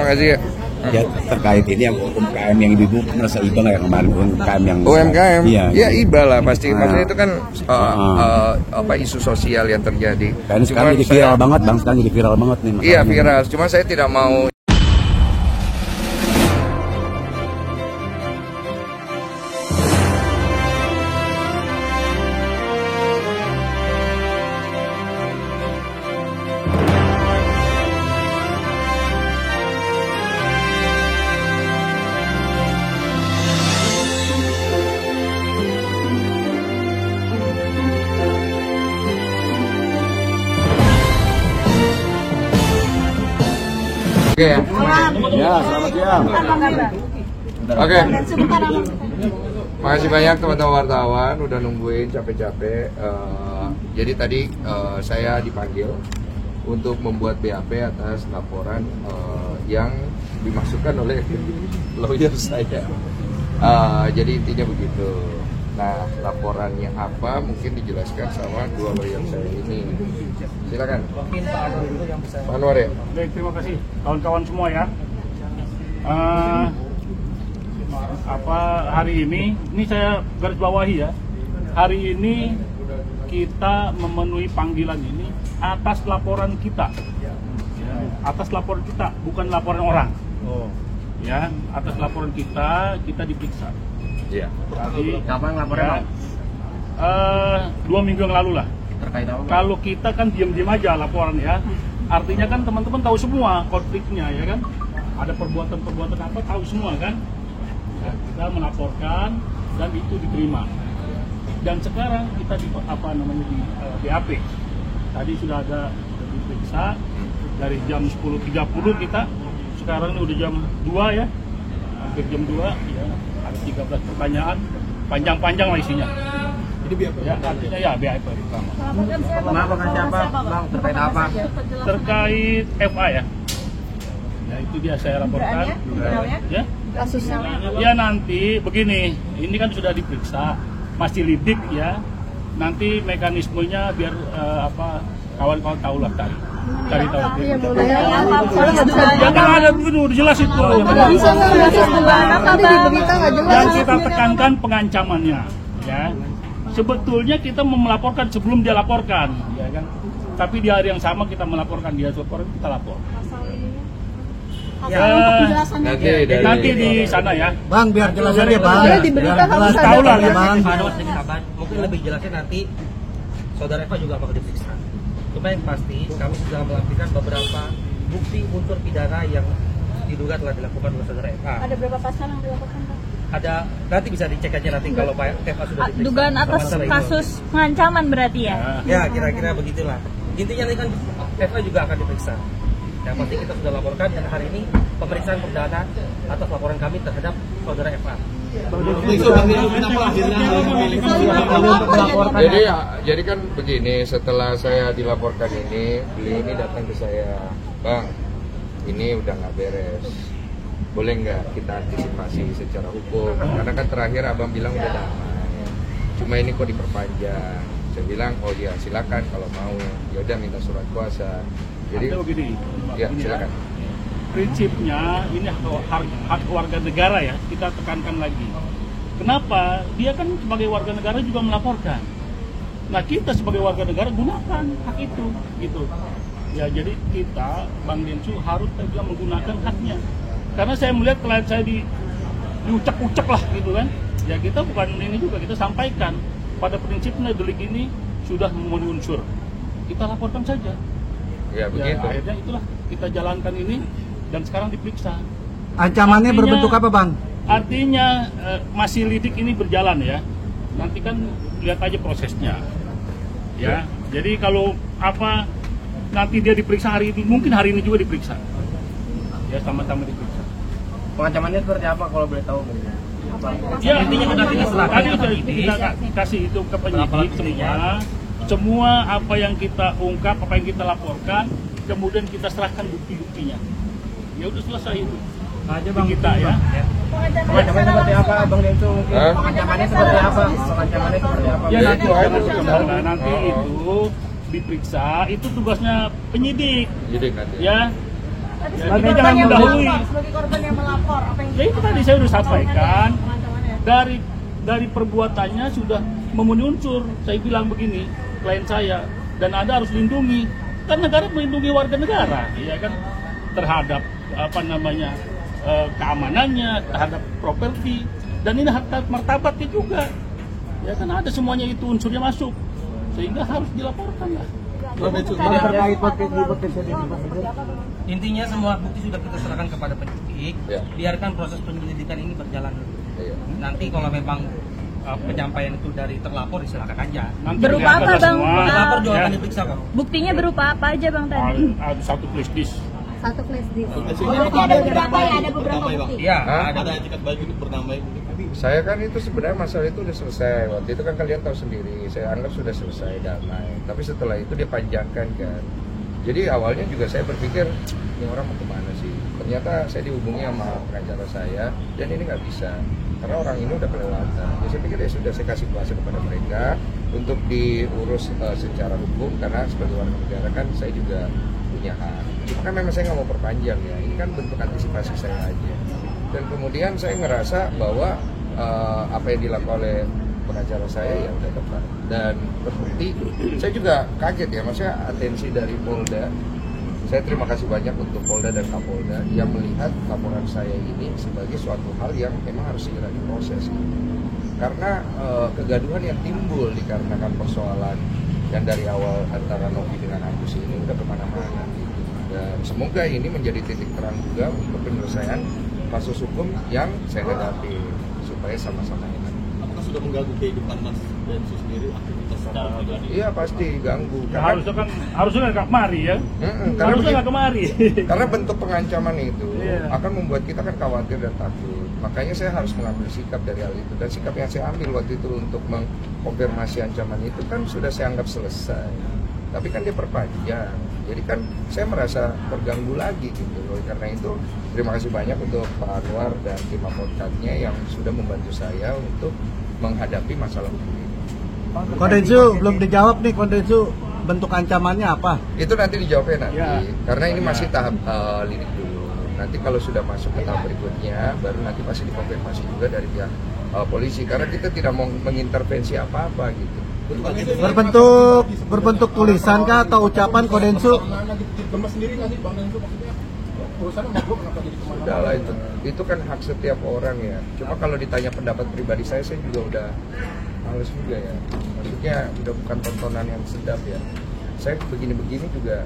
makasih ya. Ya terkait ini yang UMKM yang ibu merasa iba nggak yang kemarin UMKM yang UMKM, iya, ya iba lah pasti. Maksudnya itu kan apa isu sosial yang terjadi. Kan sekarang jadi viral banget bang, sekarang jadi viral banget nih. Iya viral, cuma saya tidak mau. Oke ya. Ya, selamat siang. Oke. Makasih banyak teman-teman wartawan udah nungguin capek-capek. Jadi tadi saya dipanggil untuk membuat BAP atas laporan yang dimasukkan oleh lawyer saya. Jadi intinya begitu. Nah, laporannya apa mungkin dijelaskan sama dua lawyer saya ini. Silakan. Mungkin Pak Anwar dulu yang bisa. Pak Anwar ya. Baik, terima kasih kawan-kawan semua ya. Hari ini saya garis bawahi ya. Hari ini kita memenuhi panggilan ini atas laporan kita. Ya, atas laporan kita, bukan laporan orang. Oh. Ya, atas laporan kita diperiksa. Iya. Kapan laporan? 2 minggu yang lalu lah. Terkait apa? Kalau kita kan diam-diam aja laporan ya, artinya kan teman-teman tahu semua konfliknya ya kan, ada perbuatan-perbuatan apa tahu semua kan. Nah, kita melaporkan dan itu diterima. Dan sekarang kita di BAP. Tadi sudah ada diperiksa dari jam 10.30 kita. Sekarang ini udah jam 2 ya, hampir jam 2 ya. Ada 13 pertanyaan, panjang-panjang lah isinya. Jadi BAP ya, artinya ya BAP pertama. Melaporkan siapa, Bang? Terkait apa? Terkait FA ya. Ya itu dia saya laporkan. Ya. Kasusnya. Ya nanti begini, ini kan sudah diperiksa, masih lidik ya. Nanti mekanismenya biar kawan-kawan tahu lah tadi. Cari tahu. Iya boleh. Ya kan ada dulu jelas itu. Yang kita tekankan pengancamannya, ya. Sebetulnya kita melaporkan sebelum dia laporkan, ya kan. Tapi di hari yang sama kita melaporkan dia laporan, kita lapor. Nanti di sana ya. Bang, biar jelas aja Bang. Biar jelas tahu lah ya. Mungkin lebih jelasnya nanti saudara Eva juga bakal diperiksa. Cuma yang pasti kami sudah melampirkan beberapa bukti unsur pidana yang diduga telah dilakukan oleh saudara Eva. Ada berapa pasal yang dilakukan Pak? Ada, nanti bisa dicek aja nanti kalau Pak Eva sudah diperiksa. Dugaan atas kasus pengancaman berarti ya? Ya, kira-kira begitulah. Intinya ini kan Eva juga akan diperiksa. Yang pasti kita sudah laporkan dan hari ini pemeriksaan perdana atas laporan kami terhadap saudara Eva. Jadi kan begini, setelah saya dilaporkan ini, beliau ini datang ke saya, Bang, ini udah nggak beres, boleh nggak kita antisipasi secara hukum? Karena kan terakhir abang bilang udah damai, cuma ini kok diperpanjang. Saya bilang, oh iya silakan kalau mau, ya udah minta surat kuasa. Jadi begini, ya silakan. Prinsipnya ini hak warga negara ya, kita tekankan lagi. Kenapa? Dia kan sebagai warga negara juga melaporkan. Nah kita sebagai warga negara gunakan hak itu, gitu. Ya jadi kita, Bang Densu harus juga menggunakan haknya. Karena saya melihat klien saya diucek-ucek lah gitu kan. Ya kita bukan ini juga, kita sampaikan. Pada prinsipnya delik ini sudah memenuhi unsur. Kita laporkan saja. Ya begitu. Ya, akhirnya itulah kita jalankan ini dan sekarang diperiksa. Ancamannya berbentuk apa Bang? Artinya masih lidik ini berjalan ya. Nanti kan lihat aja prosesnya. Ya. Jadi kalau nanti dia diperiksa hari ini, mungkin hari ini juga diperiksa. Ya sama-sama diperiksa. Pengancamannya seperti apa kalau boleh tahu? Ya intinya tadi kita kasih itu ke penyidik semua apa yang kita ungkap, apa yang kita laporkan, kemudian kita serahkan bukti-buktinya. Ya udah selesai itu. Aja Bang kita ya. Pengancamannya seperti apa Bang Densu? Pengancamannya seperti apa? Pengancamannya seperti apa? Ya nanti itu diperiksa, itu tugasnya penyidik. Penyidik nanti. Ya. Jadi jangan mendahului. Sebagai korban yang melapor, apa yang Ya itu tadi saya sudah sampaikan, dari perbuatannya sudah memenuhi unsur. Saya bilang begini, klien saya, dan Anda harus lindungi. Kan negara melindungi warga negara, ya kan, terhadap keamanannya, terhadap properti, dan ini harta martabatnya juga. Ya kan ada semuanya itu unsurnya masuk, sehingga harus dilaporkan lah. Intinya semua bukti sudah kita serahkan kepada penyidik. Ya. Biarkan proses penyelidikan ini berjalan dulu. Iya. Nanti kalau memang penyampaian itu dari terlapor silakan aja. Nanti Berupa dilihat apa, ada Bang? semua. Terlapor juga Ya. akan diperiksa kok. Buktinya berupa apa aja Bang tadi? Ada satu flash disk. satu flash disk. Berarti Ada beberapa ya, ada beberapa bukti. Iya, Hah? ada. etikat baik untuk bernamai. Saya kan itu sebenarnya masalah itu udah selesai. Waktu itu kan kalian tahu sendiri, saya anggap sudah selesai, damai. Tapi setelah itu dia panjangkan kan. Jadi awalnya juga saya berpikir, ini orang mau kemana sih? Ternyata saya dihubungi sama pengacara saya, dan ini nggak bisa. Karena orang ini udah kelewatan. Ya, saya pikir ya sudah saya kasih kuasa kepada mereka untuk diurus secara hukum, karena sebagai warga negara kan saya juga punya hak. Cuma kan memang saya nggak mau perpanjang ya, ini kan bentuk antisipasi saya aja. Dan kemudian saya ngerasa bahwa apa yang dilakukan oleh pengacara saya ya udah tepat dan terbukti. Saya juga kaget ya, maksudnya atensi dari Polda. Saya terima kasih banyak untuk Polda dan Kapolda yang melihat laporan saya ini sebagai suatu hal yang memang harus segera diproses. Karena kegaduhan yang timbul dikarenakan persoalan yang dari awal antara Novi dengan Agus ini udah kemana-mana. Dan semoga ini menjadi titik terang juga untuk penyelesaian kasus hukum yang saya hadapi supaya sama-sama enak. Apakah sudah mengganggu kehidupan Mas Densus sendiri aktivitas secara pribadi? Iya pasti ganggu. Ya, harusnya nggak kemari ya. Harusnya nggak kemari. Karena bentuk pengancaman itu Iya. akan membuat kita kan khawatir dan takut. Makanya saya harus mengambil sikap dari hal itu. Dan sikap yang saya ambil waktu itu untuk mengkonfirmasi ancaman itu kan sudah saya anggap selesai. Tapi kan dia perpanjang. Jadi kan saya merasa terganggu lagi gitu. Oleh karena itu terima kasih banyak untuk Pak Anwar dan tim advokatnya yang sudah membantu saya untuk menghadapi masalah hukum ini. Kondensu belum dijawab nih, Kondensu bentuk ancamannya apa? Itu nanti dijawabnya nanti, Ya. karena ini masih tahap lidik dulu. Nanti kalau sudah masuk ke tahap berikutnya, baru nanti pasti dikonfirmasi juga dari pihak polisi. Karena kita tidak mau mengintervensi apa-apa gitu. Berbentuk tulisan kah atau ucapan Kondensu? Sudahlah itu kan hak setiap orang ya. Cuma kalau ditanya pendapat pribadi saya juga udah males juga ya. Maksudnya udah bukan tontonan yang sedap ya. Saya begini-begini juga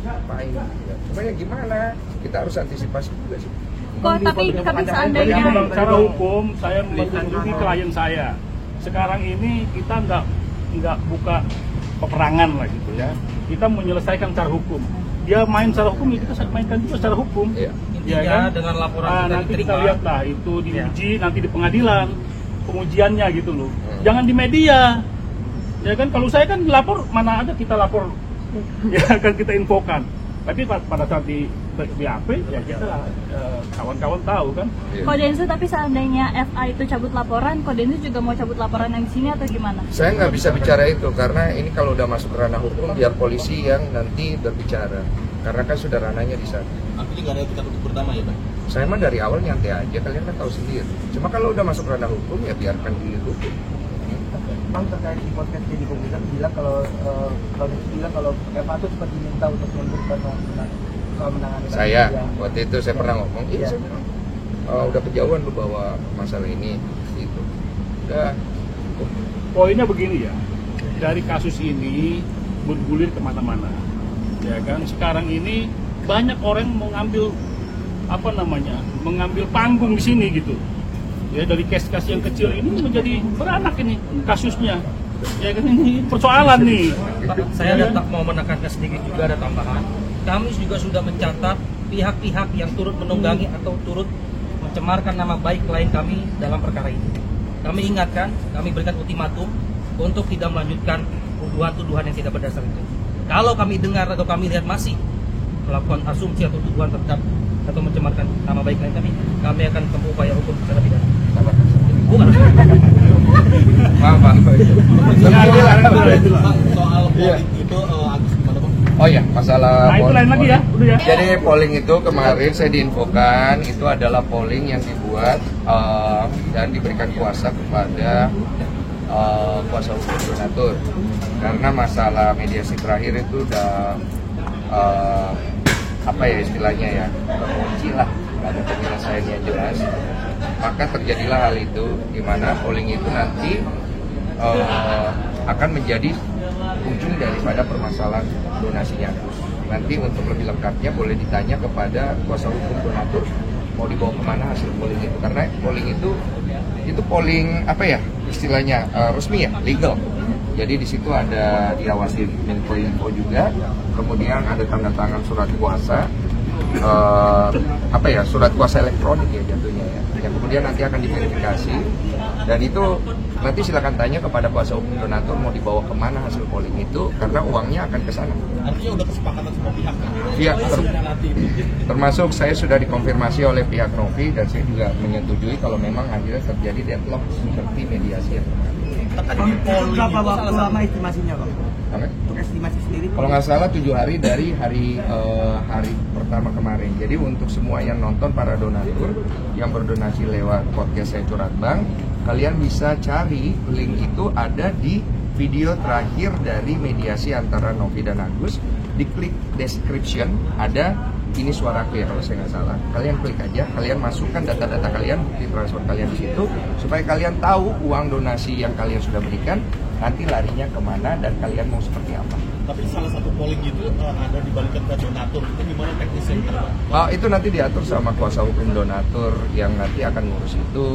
ngapain ya. Cuma ya gimana? Kita harus antisipasi juga sih. Kok tapi Jadi seandainya memang secara hukum saya melindungi klien saya. Sekarang ini kita nggak buka peperangan lah gitu ya. Kita menyelesaikan secara hukum. Dia main secara hukum, ya kita mainkan juga secara hukum. Iya. Intinya Ya kan? dengan laporan Nah, sudah nanti kita diterima. lihat lah itu diuji nanti di pengadilan pengujiannya gitu loh. Hmm. Jangan di media. Ya kan kalau saya kan lapor mana ada kita lapor ya kan kita infokan. Tapi pada saat di BAP ya kita kawan-kawan tahu kan. Iya. Kondensu tapi seandainya FA itu cabut laporan, Kondensu juga mau cabut laporan yang di sini atau gimana? Saya nggak bisa bicara itu karena ini kalau udah masuk ranah hukum biar polisi yang nanti berbicara. Karena kan sudah ranahnya di sana. Artinya nggak ada etikat untuk berdamai ya, Bang? Saya mah dari awal nyantai aja, kalian kan tahu sendiri. Cuma kalau udah masuk ranah hukum ya biarkan dihukum. Bang terkait di podcast jadi bilang kalau Eva itu sempat diminta untuk mundur karena soal menangani Saya kasus waktu itu saya pernah ngomong, iya saya bilang, udah kejauhan lu bawa masalah ini, itu. Udah. Poinnya begini ya, dari kasus ini bergulir kemana-mana. Ya kan sekarang ini banyak orang mau ngambil mengambil panggung di sini gitu. Ya dari kes-kes yang kecil ini menjadi beranak ini kasusnya. Ya kan ini persoalan nih. Saya tetap mau menekankan sedikit juga ada tambahan. Kami juga sudah mencatat pihak-pihak yang turut menunggangi atau turut mencemarkan nama baik klien kami dalam perkara ini. Kami ingatkan, kami berikan ultimatum untuk tidak melanjutkan tuduhan-tuduhan yang tidak berdasar itu. Kalau kami dengar atau kami lihat masih melakukan asumsi atau tuduhan terhadap atau mencemarkan nama baik klien kami akan tempuh upaya hukum secara pidana. Bukan. Paham. Bang, soal politik itu Agus gimana, Bang? Oh ya, masalah Nah, itu lain lagi ya, udah ya. Jadi polling itu kemarin saya diinfokan itu adalah polling yang dibuat dan diberikan kuasa kepada kuasa hukum donatur. Karena masalah mediasi terakhir itu udah apa ya istilahnya ya, terkunci lah, nggak ada penyelesaian yang jelas. Maka terjadilah hal itu, di mana polling itu nanti akan menjadi ujung daripada permasalahan donasinya Agus. Nanti untuk lebih lengkapnya boleh ditanya kepada kuasa hukum donatur mau dibawa kemana hasil polling itu, karena polling itu polling apa ya istilahnya resmi ya, legal. Jadi di situ ada diawasi Menkominfo juga, kemudian ada tanda tangan surat kuasa, apa ya, surat kuasa elektronik ya jatuhnya ya. Yang kemudian nanti akan diverifikasi, dan itu nanti silakan tanya kepada kuasa hukum donatur mau dibawa kemana hasil polling itu, karena uangnya akan ke sana. Artinya udah kesepakatan semua pihak kan? Iya, termasuk saya sudah dikonfirmasi oleh pihak Novi dan saya juga menyetujui kalau memang akhirnya terjadi deadlock seperti mediasi yang kemarin. Berapa waktu lama estimasinya Pak? Untuk estimasi sendiri? Kalau nggak salah 7 hari dari hari pertama kemarin. Jadi untuk semua yang nonton, para donatur yang berdonasi lewat podcast saya Curhat Bang, kalian bisa cari link itu ada di video terakhir dari mediasi antara Novi dan Agus. Diklik description, ada ini suaraku ya kalau saya nggak salah. Kalian klik aja, kalian masukkan data-data kalian, bukti transfer kalian di situ, supaya kalian tahu uang donasi yang kalian sudah berikan nanti larinya kemana dan kalian mau seperti apa. Tapi salah satu polling itu ada dibalikan ke donatur, itu gimana teknisnya? Itu nanti diatur sama kuasa hukum donatur yang nanti akan ngurus itu,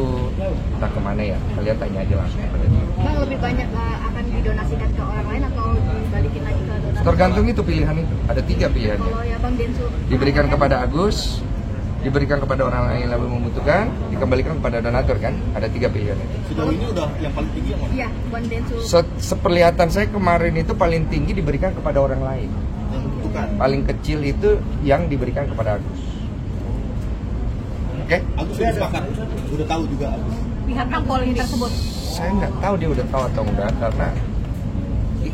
entah kemana ya, kalian tanya aja langsung kepada dia. Bang, lebih banyak akan didonasikan ke orang lain atau dibalikin lagi ke donatur? Tergantung itu pilihan itu, ada 3 pilihannya. Kalau ya Bang Densu Diberikan kepada Agus, diberikan kepada orang lain yang lebih membutuhkan, dikembalikan kepada donatur kan, ada 3 pilihan itu. Sejauh ini udah yang paling tinggi yang mana? Iya, Bang Densu. Seperlihatan saya kemarin itu paling tinggi diberikan kepada orang lain. Yang membutuhkan? Paling kecil itu yang diberikan kepada Agus. Oke? Agus sudah sepakat, udah tahu juga Agus. Pihak polling tersebut. Saya nggak tahu dia udah tahu atau enggak, karena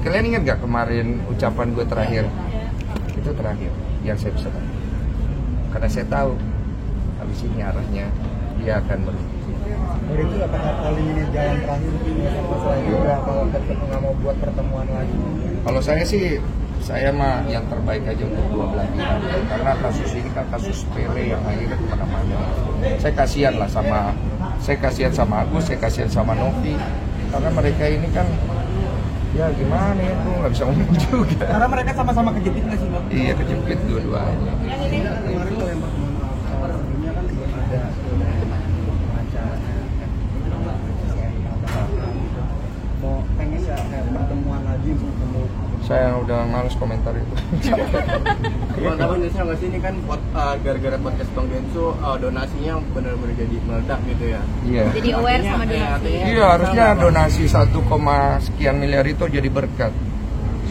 kalian ingat nggak kemarin ucapan gue terakhir? Itu terakhir yang saya bisa tahu. Karena saya tahu habis ini arahnya dia akan merugi. Dari itu apakah polling ini jalan terakhir sama saya juga kalau tetap nggak mau buat pertemuan lagi? Kalau saya mah yang terbaik aja untuk dua belah pihak, karena kasus ini kan kasus sepele yang akhirnya kemana-mana. Saya kasihan sama Agus, saya kasihan sama Novi, karena mereka ini kan ya gimana ya, tuh nggak bisa ngomong juga. Karena mereka sama-sama kejepit nggak sih Bang? Iya, kejepit dua-duanya. Kemarin kalau yang sebelumnya kan belum ada mau pengen nggak kayak pertemuan lagi ketemu? Saya udah males komentar itu. Bang, tapi Indonesia nggak sih ini kan gara-gara podcast Bang Densu donasinya benar-benar jadi meledak gitu ya? Iya. Jadi aware sama donasi. Iya, harusnya donasi 1, sekian miliar itu jadi berkat.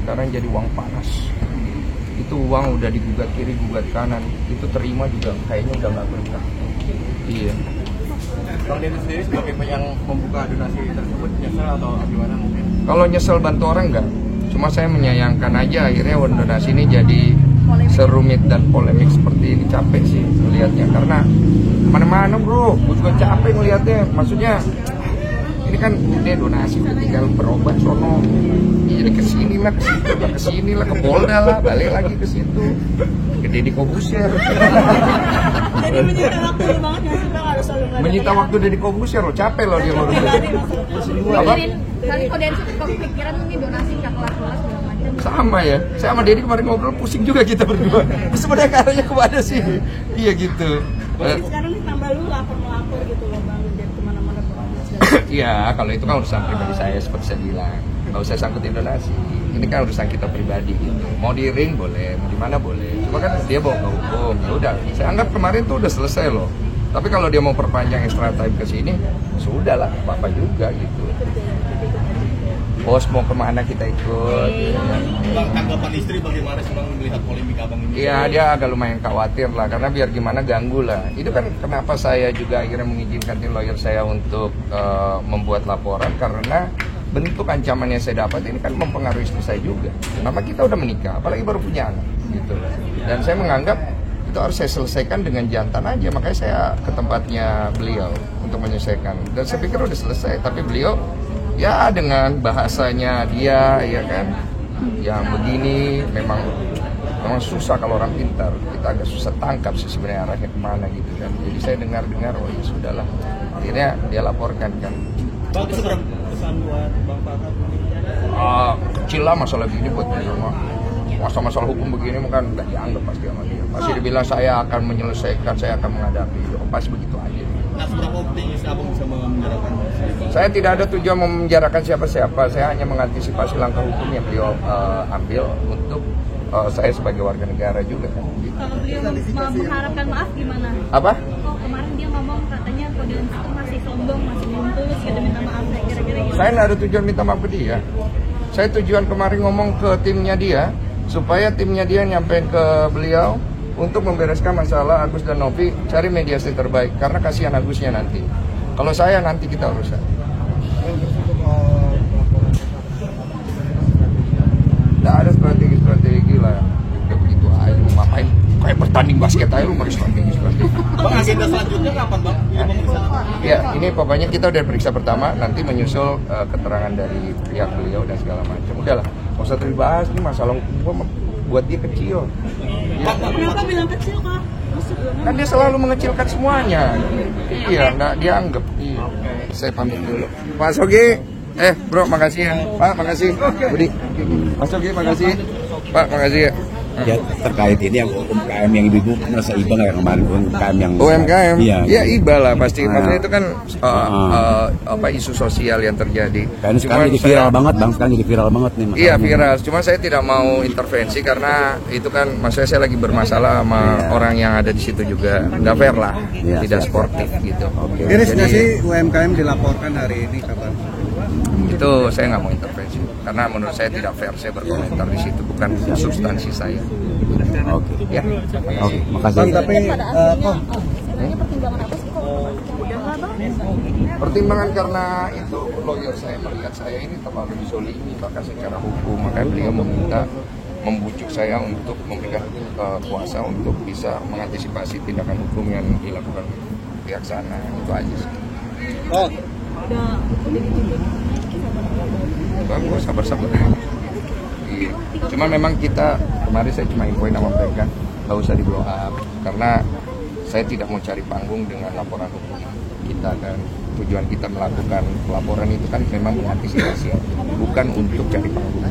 Sekarang jadi uang panas. Itu uang udah digugat kiri, gugat kanan. Itu terima juga kayaknya udah nggak berkah. Iya. Bang Densu sendiri sebagai yang membuka donasi tersebut nyesel atau gimana mungkin? Kalau nyesel bantu orang enggak. Cuma saya menyayangkan aja akhirnya uang donasi ini jadi serumit dan polemik seperti ini. Capek sih melihatnya, karena mana-mana bro, gue juga capek ngelihatnya. Maksudnya ini kan udah donasi, tinggal berobat sono, jadi kesini lah, kesini lah, ke Polda lah, balik lagi ke situ, ke Deddy Corbuzier. Jadi menyita waktu banget nggak sih Bang, harus selalu Menyita waktu Deddy Corbuzier loh, capek loh dia ngurus. Apa? Kali kok Densu kepikiran mungkin donasi nggak kelar-kelar segala macam. Sama ya, saya sama Deddy kemarin ngobrol pusing juga kita berdua. Sebenarnya caranya kemana sih? Iya gitu. Sekarang nih tambah lu lapor gitu loh Bang, jadi kemana-mana. Iya, kalau itu kan urusan pribadi saya seperti saya bilang. Nggak usah sangkutin donasi. Ini kan urusan kita pribadi gitu. Mau di ring boleh, mau di mana boleh. Cuma kan dia bawa ke hukum. Ya udah, saya anggap kemarin tuh udah selesai loh. Tapi kalau dia mau perpanjang extra time ke sini, sudahlah, apa juga gitu. Bos mau kemana kita ikut. Bang, tanggapan istri bagaimana sih Bang melihat polemik abang ini? Iya, dia agak lumayan khawatir lah, karena biar gimana ganggu lah. Itu kan kenapa saya juga akhirnya mengizinkan tim lawyer saya untuk membuat laporan, karena bentuk ancaman yang saya dapat ini kan mempengaruhi istri saya juga. Kenapa kita udah menikah, apalagi baru punya anak gitu. Dan saya menganggap itu harus saya selesaikan dengan jantan aja, makanya saya ke tempatnya beliau untuk menyelesaikan. Dan saya pikir udah selesai, tapi beliau ya dengan bahasanya dia ya kan yang begini memang susah kalau orang pintar, kita agak susah tangkap sih sebenarnya arahnya kemana gitu kan. Jadi saya dengar oh ya sudahlah, akhirnya dia laporkan kan. Bang, pesan buat Bang Farhan? Kecil lah masalah begini buat dia mah. Masalah hukum begini kan nggak dianggap pasti sama dia. Pasti dibilang saya akan menyelesaikan, saya akan menghadapi. Pasti begitu aja. Nah, seberapa optimis Abang bisa memenjarakan? Saya tidak ada tujuan memenjarakan siapa-siapa. Saya hanya mengantisipasi langkah hukum yang beliau ambil untuk saya sebagai warga negara juga kan. Kalau beliau mengharapkan maaf gimana? Apa? Oh, kemarin dia ngomong katanya Kode Etik itu masih sombong, masih belum tulus, gitu minta maaf, kira-kira gitu. Saya nggak ada tujuan minta maaf ke dia. Saya tujuan kemarin ngomong ke timnya dia, supaya timnya dia nyampein ke beliau untuk membereskan masalah Agus dan Novi, cari mediasi terbaik, karena kasihan Agusnya nanti. Kalau saya nanti kita urusan. Nggak ada strategi lah. Udah begitu aja, ngapain? Kayak bertanding basket aja lu pakai strategi. Bang, agenda selanjutnya kapan Bang? Ya, ini pokoknya kita udah periksa pertama, nanti menyusul keterangan dari pihak beliau dan segala macam. Udahlah, nggak usah dibahas, ini masalah gua buat dia kecil. Kenapa bilang kecil, Kak? Kan dia selalu mengecilkan semuanya. Iya, nggak dianggap. Iya. Saya pamit dulu. Pak Sogi, bro, makasih ya. Pak, makasih. Budi, Mas Sogi, makasih. Pak, makasih ya. Ya terkait ini yang UMKM yang ibu merasa iba nggak kemarin UMKM yang UMKM, iya, ya iba lah pasti. Maksudnya itu kan apa isu sosial yang terjadi. Kan sekarang jadi viral banget bang, sekarang jadi viral banget nih. Iya viral, cuma saya tidak mau intervensi karena itu kan maksudnya saya lagi bermasalah sama orang yang ada di situ juga, nggak fair lah, tidak sportif gitu. Iris nggak sih UMKM dilaporkan hari ini kapan? Itu saya nggak mau intervensi karena menurut saya tidak fair saya berkomentar di situ, bukan substansi saya. Oke. Ya. Oke, makasih. Bang, tapi pertimbangan apa sih kok? Udahlah, Bang. Pertimbangan karena itu lawyer saya melihat saya ini terlalu dizolimi bahkan secara hukum, makanya beliau membujuk saya untuk memberikan kuasa untuk bisa mengantisipasi tindakan hukum yang dilakukan pihak sana. Itu aja sih. oh Udah dituntut. Bagus, sabar-sabar. Iya. Cuma memang kita kemarin saya cuma infoin sama mereka nggak usah di blow up karena saya tidak mau cari panggung dengan laporan hukum kita, dan tujuan kita melakukan pelaporan itu kan memang mengantisipasi, bukan untuk cari panggung.